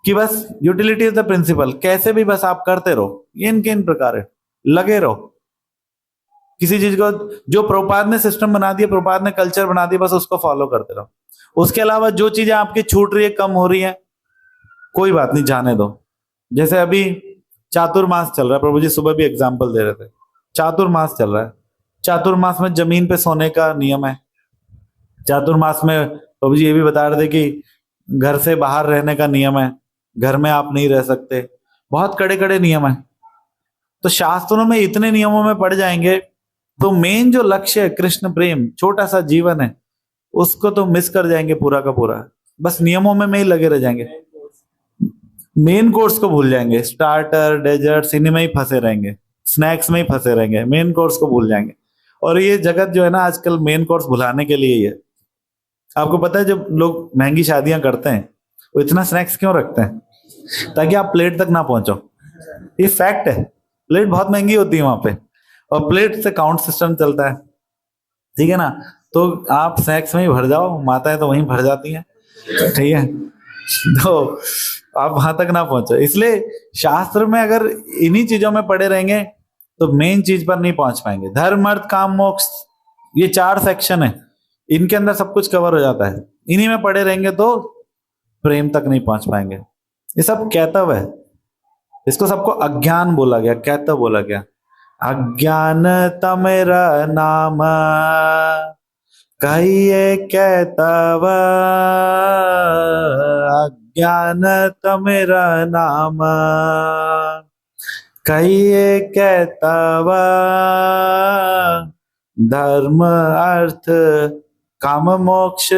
कि बस यूटिलिटी इज द प्रिंसिपल, कैसे भी बस आप करते रहो, ये इनके इन प्रकार है, लगे रहो। किसी चीज को, जो प्रभुपाद ने सिस्टम बना दिया, प्रभुपाद ने कल्चर बना दिया, बस उसको फॉलो करते रहो। उसके अलावा जो चीजें आपकी छूट रही है, कम हो रही है, कोई बात नहीं, जाने दो। जैसे अभी चातुर्मास चल रहा है, प्रभु जी सुबह भी एग्जाम्पल दे रहे थे, चातुर्मास चल रहा है। चातुर्मास में जमीन पे सोने का नियम है। चातुर्मास में प्रभु जी ये भी बता रहे थे कि घर से बाहर रहने का नियम है, घर में आप नहीं रह सकते, बहुत कड़े कड़े नियम है। तो शास्त्रों में इतने नियमों में पड़ जाएंगे तो मेन जो लक्ष्य है, कृष्ण प्रेम, छोटा सा जीवन है, उसको तो मिस कर जाएंगे पूरा का पूरा। बस नियमों में ही लगे रह जाएंगे, मेन कोर्स को भूल जाएंगे, स्टार्टर डेजर्ट्स इन्हीं में ही फंसे रहेंगे। स्नैक्स में ही फंसे रहेंगे, मेन कोर्स को भूल जाएंगे। और ये जगत जो है ना आजकल मेन कोर्स भुलाने के लिए ही है। आपको पता है जब लोग महंगी शादियां करते हैं वो इतना स्नैक्स क्यों रखते हैं? ताकि आप प्लेट तक ना पहुंचो। ये फैक्ट है, प्लेट बहुत महंगी होती है वहां पे और प्लेट से काउंट सिस्टम चलता है, ठीक है ना। तो आप स्नैक्स में ही भर जाओ, माताएं तो वहीं भर जाती हैं, ठीक है। तो आप वहां तक ना पहुंचो। इसलिए शास्त्र में अगर इन्हीं चीजों में पड़े रहेंगे तो मेन चीज पर नहीं पहुंच पाएंगे। धर्म अर्थ काम मोक्ष, ये 4 सेक्शन है, इनके अंदर सब कुछ कवर हो जाता है। इन्हीं में पड़े रहेंगे तो प्रेम तक नहीं पहुंच पाएंगे। ये सब कैतव है, इसको सबको अज्ञान बोला गया, कैतव बोला गया। अज्ञानता मेरा नाम कहिए कैतव, अज्ञानता मेरा नाम कहिए कैतव, धर्म अर्थ काम मोक्ष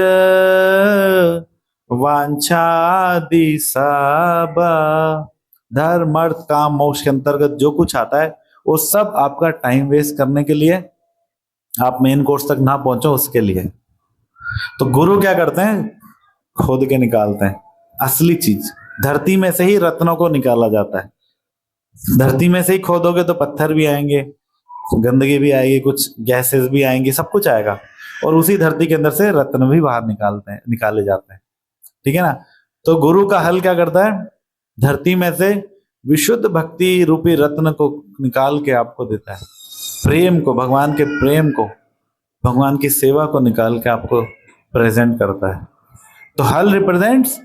वांछादि सब। धर्म अर्थ काम मोक्ष के अंतर्गत जो कुछ आता है वो सब आपका टाइम वेस्ट करने के लिए, आप मेन कोर्स तक ना पहुंचो उसके लिए। तो गुरु क्या करते हैं? खोद के निकालते हैं असली चीज। धरती में से ही रत्नों को निकाला जाता है। धरती में से ही खोदोगे तो पत्थर भी आएंगे, गंदगी भी आएगी, कुछ गैसेस भी आएंगी, सब कुछ आएगा। और उसी धरती के अंदर से रत्न भी बाहर निकाले जाते हैं, ठीक है ना। तो गुरु का हल क्या करता है? धरती में से विशुद्ध भक्ति रूपी रत्न को निकाल के आपको देता है। प्रेम को, भगवान के प्रेम को, भगवान की सेवा को निकाल के आपको प्रेजेंट करता है। तो हल रिप्रेजेंट्स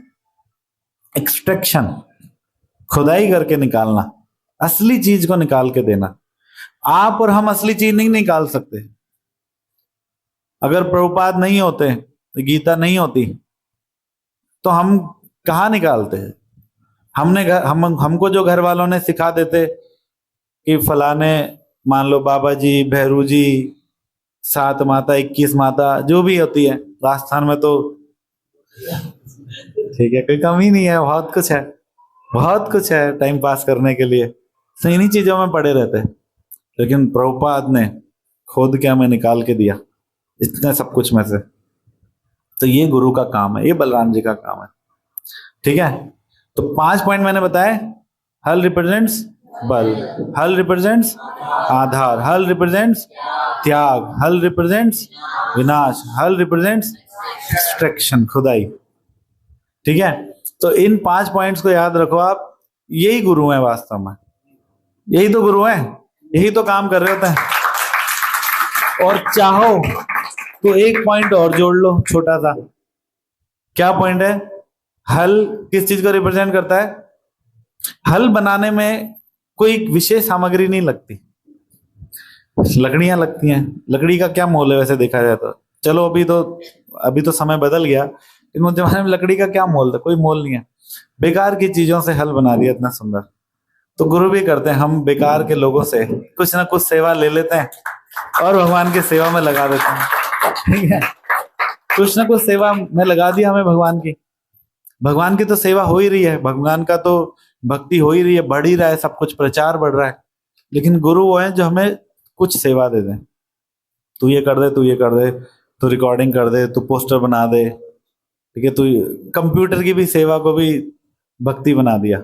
एक्सट्रैक्शन, खुदाई करके निकालना, असली चीज को निकाल के देना। आप और हम असली चीज नहीं निकाल सकते। अगर प्रभुपाद नहीं होते, गीता नहीं होती, तो हम कहाँ निकालते हैं? हमको जो घर वालों ने सिखा देते कि फलाने, मान लो बाबा जी, भैरू जी, 7 माता 21 माता जो भी होती है राजस्थान में, तो ठीक है, कोई कमी नहीं है, बहुत कुछ है, बहुत कुछ है टाइम पास करने के लिए। तो इन्हीं चीजों में पड़े रहते हैं। लेकिन प्रभुपाद ने खोद के हमें निकाल के दिया इतने सब कुछ में से। तो ये गुरु का काम है, ये बलराम जी का काम है, ठीक है। तो 5 पॉइंट मैंने बताए। हल रिप्रेजेंट्स बल, हल रिप्रेजेंट्स आधार, हल रिप्रेजेंट्स त्याग, हल रिप्रेजेंट्स विनाश, हल रिप्रेजेंट्स एक्सट्रैक्शन, खुदाई, ठीक है। तो इन 5 पॉइंट्स को याद रखो आप। यही गुरु है वास्तव में, यही तो गुरु है, यही तो काम कर रहे होते हैं। और चाहो तो एक पॉइंट और जोड़ लो छोटा सा। क्या पॉइंट है? हल किस चीज को रिप्रेजेंट करता है? हल बनाने में कोई विशेष सामग्री नहीं लगती, लकड़ियां लगती हैं। लकड़ी का क्या मोल है वैसे देखा जाए तो? चलो अभी तो समय बदल गया, लेकिन उस जमाने में लकड़ी का क्या मोल था? कोई मोल नहीं है। बेकार की चीजों से हल बना दिया इतना सुंदर। तो गुरु भी करते हैं, हम बेकार के लोगों से कुछ ना कुछ सेवा ले लेते हैं और भगवान की सेवा में लगा देते हैं, ठीक है। कुछ ना कुछ सेवा में लगा दिया हमें भगवान की तो सेवा हो ही रही है, भगवान का तो भक्ति हो ही रही है, बढ़ ही रहा है, सब कुछ प्रचार बढ़ रहा है। लेकिन गुरु वो है जो हमें कुछ सेवा दे दें। तू ये कर दे, तू ये कर दे, तू रिकॉर्डिंग कर दे, तू पोस्टर बना दे, ठीक है। तू कंप्यूटर की भी सेवा को भी भक्ति बना दिया,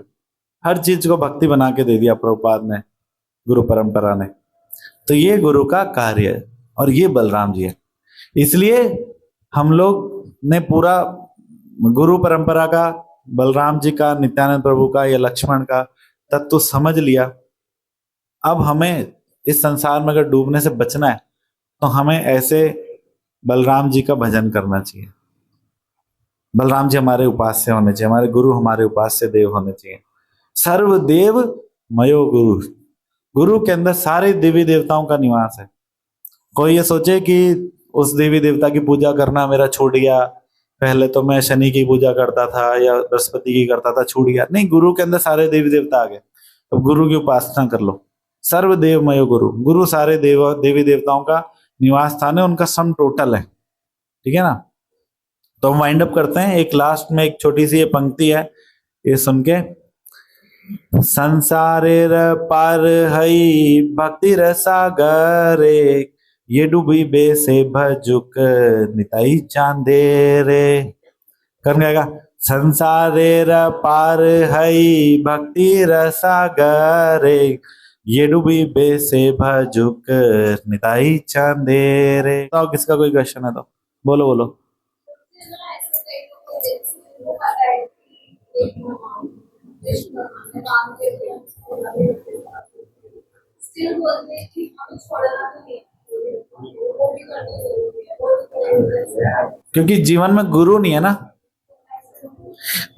हर चीज को भक्ति बना के दे दिया प्रभुपाद ने, गुरु परंपरा ने। तो ये गुरु का कार्य है और ये बलराम जी है। इसलिए हम लोग ने पूरा गुरु परंपरा का, बलराम जी का, नित्यानंद प्रभु का या लक्ष्मण का तत्व समझ लिया। अब हमें इस संसार में अगर डूबने से बचना है तो हमें ऐसे बलराम जी का भजन करना चाहिए। बलराम जी हमारे उपास्य होने चाहिए, हमारे गुरु हमारे उपास्य देव होने चाहिए। सर्वदेव मयो गुरु, गुरु के अंदर सारे देवी देवताओं का निवास है। कोई ये सोचे कि उस देवी देवता की पूजा करना मेरा छूट गया, पहले तो मैं शनि की पूजा करता था या बृहस्पति की करता था, छूट गया। नहीं, गुरु के अंदर सारे देवी देवता आ गए, तो गुरु की उपासना कर लो। सर्वदेवमय गुरु, गुरु सारे देवी देवताओं का निवास स्थान है, उनका सम टोटल है, ठीक है ना। तो हम वाइंड अप करते हैं। एक लास्ट में एक छोटी सी ये पंक्ति है, ये सुन के। संसारेर पार हई भक्ति रसागरे, ये डूबी बे से भजुक निताई चांदे रे। कौन गाएगा? संसारेर पार हई भक्ति रसागरे, ये डूबी बे से भजुक निताई चांदे रे। तो किसका कोई क्वेश्चन है तो बोलो बोलो। क्योंकि जीवन में गुरु नहीं है ना,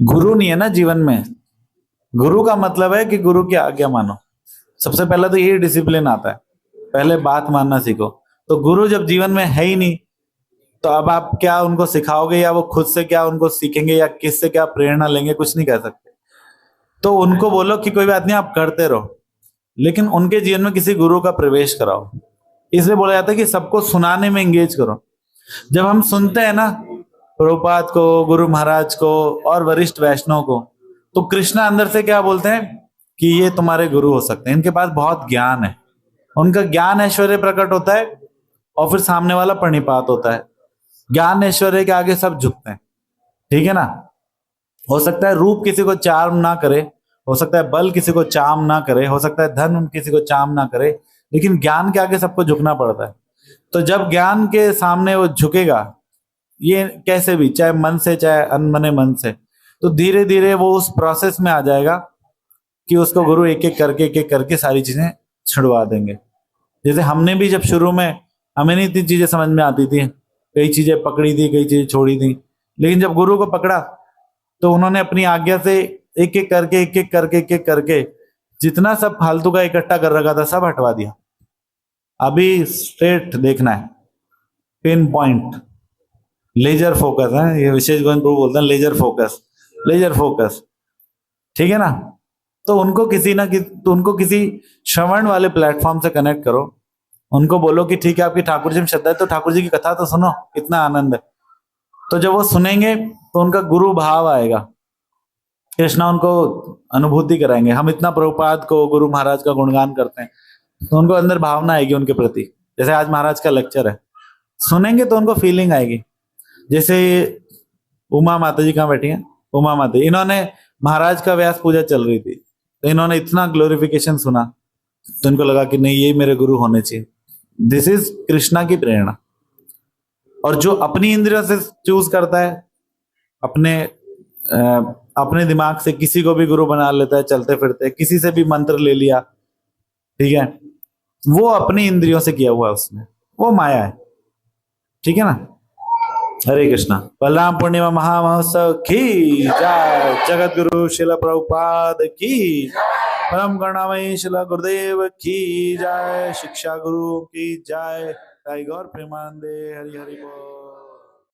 गुरु नहीं है ना जीवन में। गुरु का मतलब है कि गुरु की आज्ञा मानो। सबसे पहले तो यही डिसिप्लिन आता है, पहले बात मानना सीखो। तो गुरु जब जीवन में है ही नहीं, तो अब आप क्या उनको सिखाओगे, या वो खुद से क्या उनको सीखेंगे, या किससे क्या प्रेरणा लेंगे, कुछ नहीं कह सकते। तो उनको बोलो कि कोई बात नहीं, आप करते रहो, लेकिन उनके जीवन में किसी गुरु का प्रवेश कराओ। इसलिए बोला जाता है कि सबको सुनाने में एंगेज करो। जब हम सुनते हैं ना प्रभुपाद को, गुरु महाराज को और वरिष्ठ वैष्णव को, तो कृष्णा अंदर से क्या बोलते हैं कि ये तुम्हारे गुरु हो सकते हैं, इनके पास बहुत ज्ञान है। उनका ज्ञान ऐश्वर्य प्रकट होता है और फिर सामने वाला प्रणिपात होता है। ज्ञान ऐश्वर्य के आगे सब झुकते हैं, ठीक है ना। हो सकता है रूप किसी को चार्म ना करे, हो सकता है बल किसी को चार्म ना करे, हो सकता है धन किसी को चार्म ना करे, लेकिन ज्ञान के आगे सबको झुकना पड़ता है। तो जब ज्ञान के सामने वो झुकेगा, ये कैसे भी, चाहे मन से चाहे अनमने मन से, तो धीरे धीरे वो उस प्रोसेस में आ जाएगा कि उसको गुरु एक एक करके सारी चीजें छुड़वा देंगे। जैसे हमने भी जब शुरू में, हमें नहीं इतनी चीजें समझ में आती थी, कई चीजें पकड़ी थी, कई चीजें छोड़ी थी, लेकिन जब गुरु को पकड़ा तो उन्होंने अपनी आज्ञा से एक एक करके जितना सब फालतू का इकट्ठा कर रखा था सब हटवा दिया। अभी स्ट्रेट देखना है, पिन पॉइंट, लेजर फोकस है, ये विशेष गोविंद प्रभु बोलते हैं लेजर फोकस, लेजर फोकस, ठीक है ना। तो उनको किसी श्रवण वाले प्लेटफॉर्म से कनेक्ट करो। उनको बोलो कि ठीक है, आपकी ठाकुर जी में श्रद्धा है तो ठाकुर जी की कथा तो सुनो, कितना आनंद है। तो जब वो सुनेंगे तो उनका गुरु भाव आएगा, कृष्णा उनको अनुभूति कराएंगे। हम इतना प्रभुपाद को, गुरु महाराज का गुणगान करते हैं, तो उनको अंदर भावना आएगी उनके प्रति। जैसे आज महाराज का लेक्चर है, सुनेंगे तो उनको फीलिंग आएगी। जैसे उमा माता जी कहाँ बैठी हैं, उमा माता जी, इन्होंने महाराज का व्यास पूजा चल रही थी, तो इन्होंने इतना ग्लोरिफिकेशन सुना, तो इनको लगा कि नहीं, ये मेरे गुरु होने चाहिए। दिस इज कृष्णा की प्रेरणा। और जो अपनी इंद्रियों से चूज करता है, अपने दिमाग से किसी को भी गुरु बना लेता है, चलते फिरते किसी से भी मंत्र ले लिया, ठीक है, वो अपनी इंद्रियों से किया हुआ है उसने, वो माया है, ठीक है ना। हरे कृष्णा। बलराम पूर्णिमा महामहोत्सव की जय। जगत गुरु शिला प्रभुपाद की, परम करुणामयी शिला गुरुदेव की जय। शिक्षा गुरु की जय। गौर प्रेमानंदे। हरि हरि बोल।